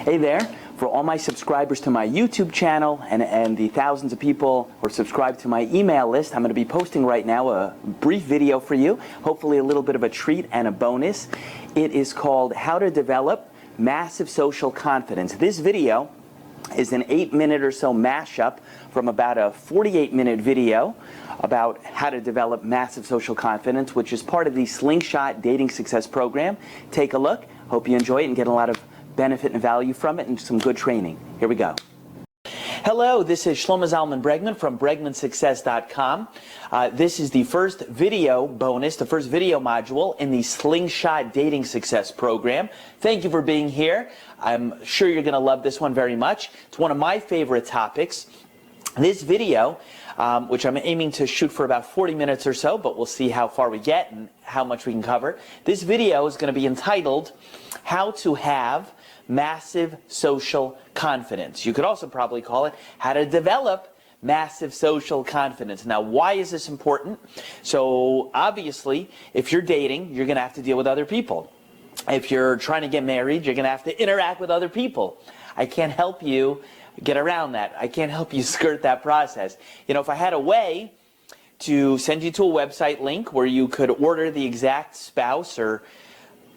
Hey there, for all my subscribers to my YouTube channel and the thousands of people who are subscribed to my email list, I'm going to be posting right now a brief video for you, hopefully a little bit of a treat and a bonus. It is called How to Develop Massive Social Confidence. This video is an 8-minute or so mashup from about a 48-minute video about how to develop massive social confidence, which is part of the Slingshot Dating Success Program. Take a look. Hope you enjoy it and get a lot of benefit and value from it and some good training. Here we go. Hello, this is Shlomo Zalman Bregman from BregmanSuccess.com. This is the first video bonus, the first video module in the Slingshot Dating Success Program. Thank you for being here. I'm sure you're going to love this one very much. It's one of my favorite topics. This video, which I'm aiming to shoot for about 40 minutes or so, but we'll see how far we get and how much we can cover. This video is going to be entitled, How to Have Massive Social Confidence. You could also probably call it How to Develop Massive Social Confidence. Now, why is this important? So, obviously, if you're dating, you're going to have to deal with other people. If you're trying to get married, you're going to have to interact with other people. I can't help you get around that. I can't help you skirt that process. You know, if I had a way to send you to a website link where you could order the exact spouse or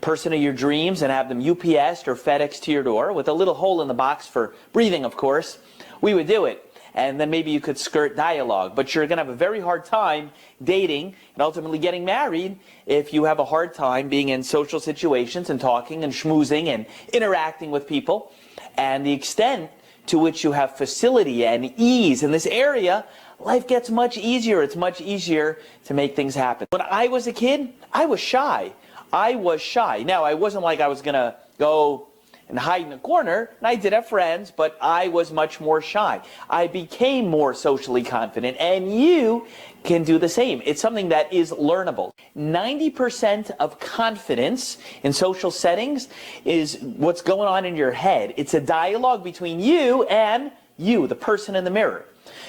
person of your dreams and have them UPS'd or FedEx'd to your door with a little hole in the box for breathing, of course, we would do it. And then maybe you could skirt dialogue. But you're going to have a very hard time dating and ultimately getting married if you have a hard time being in social situations and talking and schmoozing and interacting with people. And the extent to which you have facility and ease in this area, life gets much easier. It's much easier to make things happen. When I was a kid, I was shy. Now, I wasn't like I was going to go and hide in a corner, and I did have friends, but I was much more shy. I became more socially confident, and you can do the same. It's something that is learnable. 90% of confidence in social settings is what's going on in your head. It's a dialogue between you and you, the person in the mirror.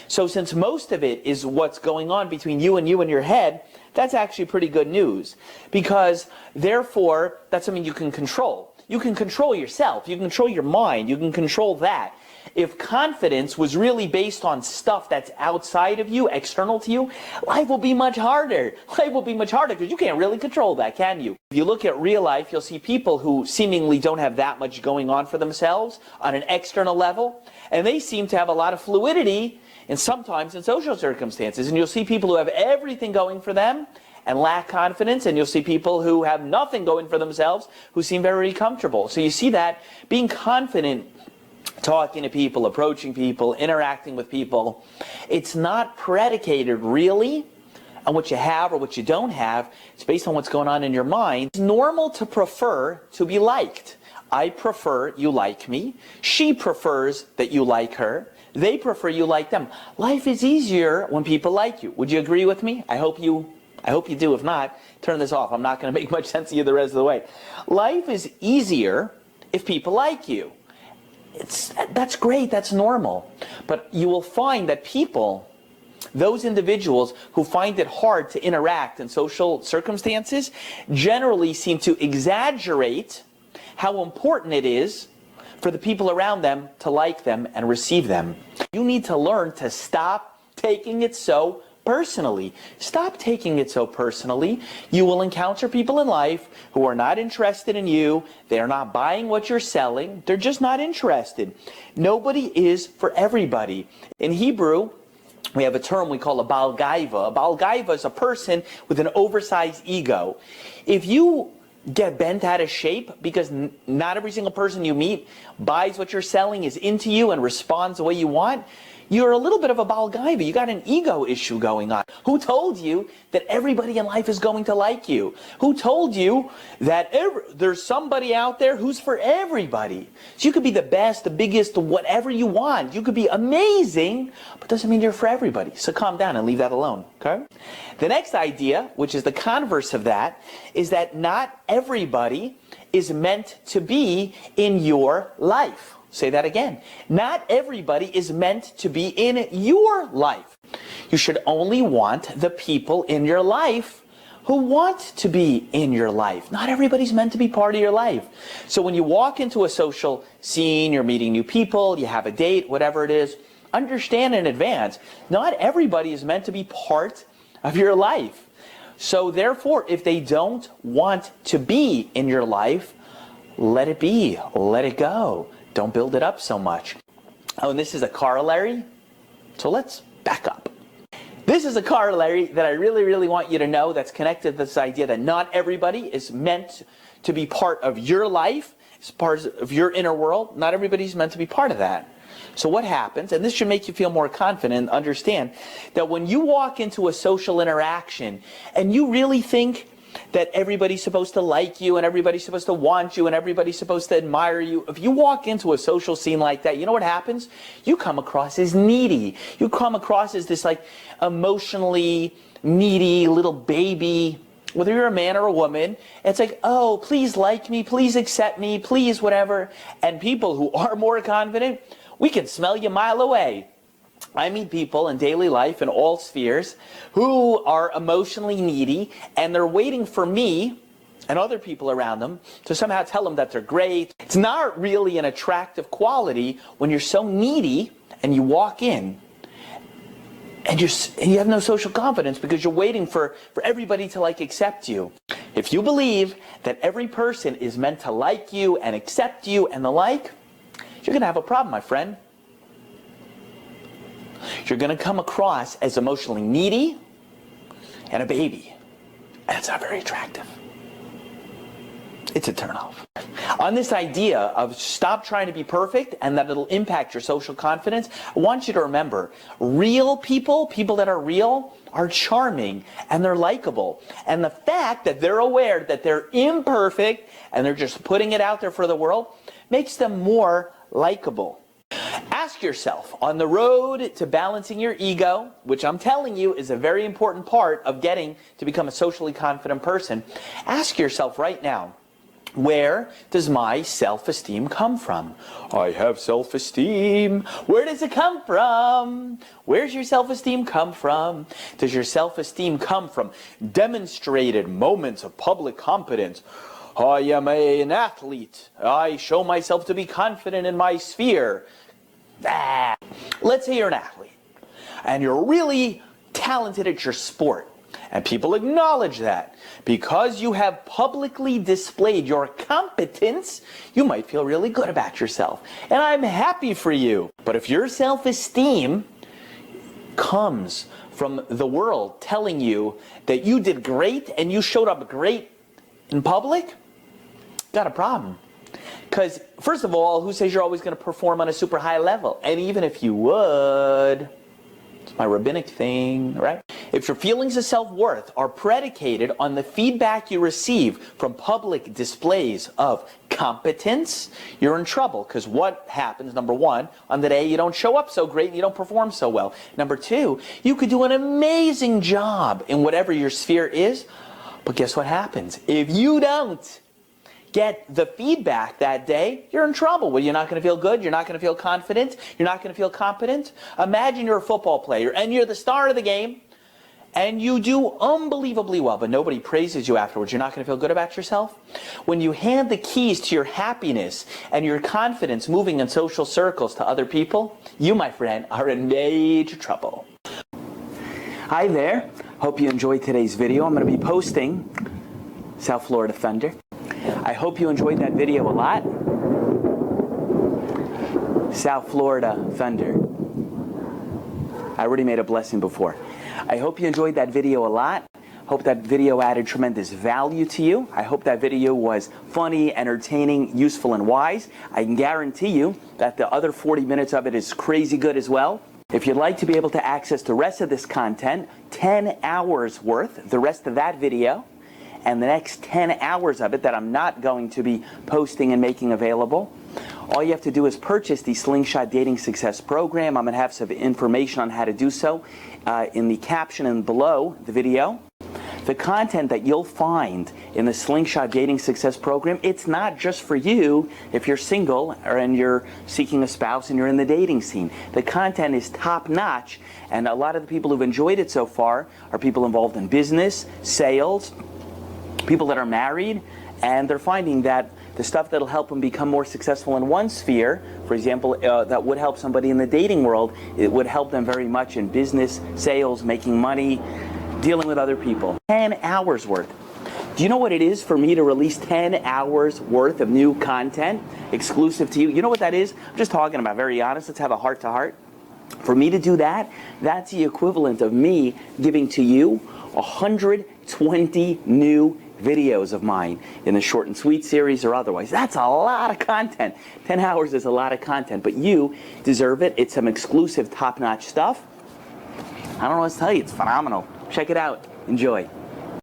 So since most of it is what's going on between you and your head, that's actually pretty good news, because therefore that's something you can control. You can control yourself, you can control your mind, you can control that. If confidence was really based on stuff that's outside of you, external to you, life will be much harder. Life will be much harder because you can't really control that, can you? If you look at real life, you'll see people who seemingly don't have that much going on for themselves on an external level, and they seem to have a lot of fluidity and sometimes in social circumstances. And you'll see people who have everything going for them and lack confidence, and you'll see people who have nothing going for themselves who seem very comfortable. So you see that being confident, talking to people, approaching people, interacting with people, it's not predicated really on what you have or what you don't have. It's based on what's going on in your mind. It's normal to prefer to be liked. I prefer you like me. She prefers that you like her. They prefer you like them. Life is easier when people like you. Would you agree with me? I hope you do. If not, turn this off. I'm not going to make much sense of you the rest of the way. Life is easier if people like you. That's great. That's normal. But you will find that people, those individuals who find it hard to interact in social circumstances, generally seem to exaggerate how important it is for the people around them to like them and receive them. You need to learn to stop taking it so personally. Stop taking it so personally. You will encounter people in life who are not interested in you. They're not buying what you're selling. They're just not interested. Nobody is for everybody. In Hebrew, we have a term we call a Baal Gaiva. A Baal Gaiva is a person with an oversized ego. If you get bent out of shape because not every single person you meet buys what you're selling, is into you, and responds the way you want, you're a little bit of a Baal Gaiva. You got an ego issue going on. Who told you that everybody in life is going to like you? Who told you that there's somebody out there who's for everybody? So you could be the best, the biggest, whatever you want. You could be amazing, but doesn't mean you're for everybody. So calm down and leave that alone, okay? The next idea, which is the converse of that, is that not everybody is meant to be in your life. Say that again. Not everybody is meant to be in your life. You should only want the people in your life who want to be in your life. Not everybody's meant to be part of your life. So when you walk into a social scene, you're meeting new people, you have a date, whatever it is, understand in advance, not everybody is meant to be part of your life. So therefore, if they don't want to be in your life, let it be, let it go. Don't build it up so much. Oh, and this is a corollary. So let's back up. This is a corollary that I really, really want you to know that's connected to this idea that not everybody is meant to be part of your life, is part of your inner world. Not everybody's meant to be part of that. So what happens, and this should make you feel more confident, understand that when you walk into a social interaction and you really think that everybody's supposed to like you and everybody's supposed to want you and everybody's supposed to admire you. If you walk into a social scene like that, you know what happens? You come across as needy. You come across as this like emotionally needy little baby. Whether you're a man or a woman, it's like, oh, please like me, please accept me, please whatever. And people who are more confident, we can smell you a mile away. I meet people in daily life in all spheres who are emotionally needy, and they're waiting for me and other people around them to somehow tell them that they're great. It's not really an attractive quality when you're so needy and you walk in and you have no social confidence because you're waiting for everybody to like accept you. If you believe that every person is meant to like you and accept you and the like, you're going to have a problem, my friend. You're going to come across as emotionally needy and a baby. And it's not very attractive. It's a turnoff. On this idea of stop trying to be perfect and that it'll impact your social confidence, I want you to remember, real people, people that are real, are charming and they're likable. And the fact that they're aware that they're imperfect and they're just putting it out there for the world makes them more likable. Ask yourself, on the road to balancing your ego, which I'm telling you is a very important part of getting to become a socially confident person, ask yourself right now, where does my self-esteem come from? I have self-esteem. Where does it come from? Where's your self-esteem come from? Does your self-esteem come from demonstrated moments of public competence? I am an athlete. I show myself to be confident in my sphere. Let's say you're an athlete and you're really talented at your sport and people acknowledge that. Because you have publicly displayed your competence, you might feel really good about yourself. And I'm happy for you. But if your self-esteem comes from the world telling you that you did great and you showed up great in public, got a problem. Because, first of all, who says you're always going to perform on a super high level? And even if you would, it's my rabbinic thing, right? If your feelings of self-worth are predicated on the feedback you receive from public displays of competence, you're in trouble. Because what happens, number one, on the day you don't show up so great and you don't perform so well. Number two, you could do an amazing job in whatever your sphere is, but guess what happens? If you don't get the feedback that day, you're in trouble. Well, you're not going to feel good. You're not going to feel confident. You're not going to feel competent. Imagine you're a football player and you're the star of the game and you do unbelievably well, but nobody praises you afterwards. You're not going to feel good about yourself. When you hand the keys to your happiness and your confidence moving in social circles to other people, you, my friend, are in major trouble. Hi there. Hope you enjoyed today's video. I'm going to be posting South Florida Thunder. I hope you enjoyed that video a lot. South Florida Thunder. I already made a blessing before. I hope you enjoyed that video a lot. Hope that video added tremendous value to you. I hope that video was funny, entertaining, useful, and wise. I can guarantee you that the other 40 minutes of it is crazy good as well. If you'd like to be able to access the rest of this content, 10 hours worth, the rest of that video, and the next 10 hours of it that I'm not going to be posting and making available, all you have to do is purchase the Slingshot Dating Success Program. I'm going to have some information on how to do so in the caption and below the video. The content that you'll find in the Slingshot Dating Success Program, it's not just for you if you're single and you're seeking a spouse and you're in the dating scene. The content is top-notch, and a lot of the people who've enjoyed it so far are people involved in business, sales, people that are married, and they're finding that the stuff that'll help them become more successful in one sphere, for example, that would help somebody in the dating world, it would help them very much in business, sales, making money, dealing with other people. 10 hours worth. Do you know what it is for me to release 10 hours worth of new content exclusive to you? You know what that is? I'm just talking about, very honest. Let's have a heart-to-heart. For me to do that, that's the equivalent of me giving to you 120 new videos of mine in the short and sweet series or otherwise. That's a lot of content. 10 hours is a lot of content, but you deserve it. It's some exclusive top-notch stuff. I don't know what to tell you. It's phenomenal. Check it out. Enjoy.